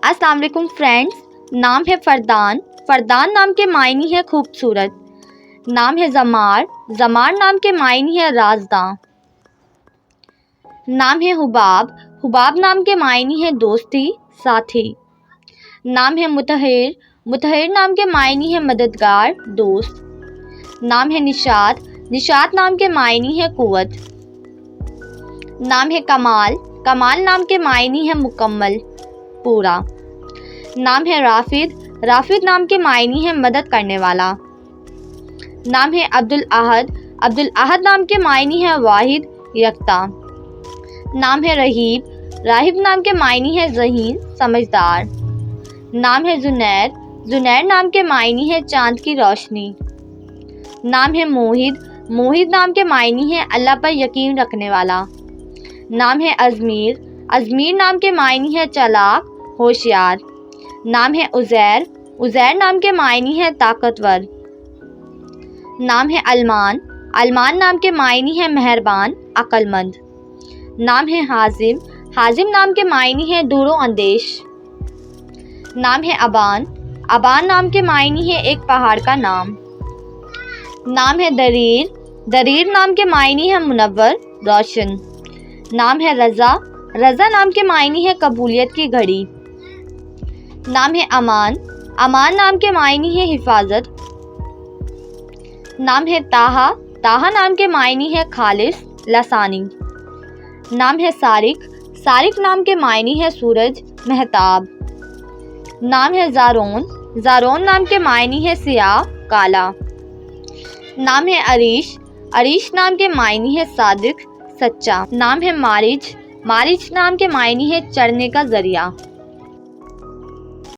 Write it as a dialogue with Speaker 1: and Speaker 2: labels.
Speaker 1: अस्सलाम वालेकुम फ्रेंड्स। नाम है फरदान। फरदान नाम के मायने है खूबसूरत। नाम है ज़मार। ज़मार नाम के मायने है राज़दां। नाम है हुबाब। हुबाब नाम के मायने है दोस्ती, साथी। नाम है मुतहर। मुतहर नाम के मायने है मददगार, दोस्त। नाम है निशात। निशात नाम के मायने है कुव्वत। नाम है कमाल। कमाल नाम के मायने है मुकम्मल, पूरा। नाम है राफिद। राफिद नाम के मायने है मदद करने वाला। नाम है अब्दुल अहद। अब्दुल अहद नाम के मायने है वाहिद, यकता। नाम है रहीब। राहिब नाम के मायने है ज़हीन, समझदार। नाम है जुनैर। जुनैर नाम के मायने है चांद की रोशनी। नाम है मोहिद। मोहिद नाम के मायने है अल्लाह पर यकीन रखने वाला। नाम है अज़मीर। अज़मीर नाम के मायने है चालाक, होशियार। नाम है उज़ैर। उज़ैर नाम के मायने है ताकतवर। नाम है अलमान। अलमान नाम के मायने है मेहरबान, अक्लमंद। नाम है हाजिम। हाजिम नाम के मायने है दूरो अंदेश। नाम है अबान। अबान नाम के मायने है एक पहाड़ का नाम। नाम है दरीर। दरीर नाम के मायने है मुनव्वर, रोशन। नाम है रज़ा। रज़ा नाम के मायने है कबूलियत की घड़ी। नाम है अमान। अमान नाम के मायने है हिफाजत। नाम है ताहा। ताहा नाम के मायने है खालिस, लसानी। नाम है सारिक। सारिक नाम के मायने है सूरज, महताब। नाम है ज़ारोन। ज़ारोन नाम के मायने है सियाह, काला। नाम है अरीश। अरीश नाम के मायने है सादिक, सच्चा। नाम है मारिज। मारिज नाम के मायने है चढ़ने का ज़रिया।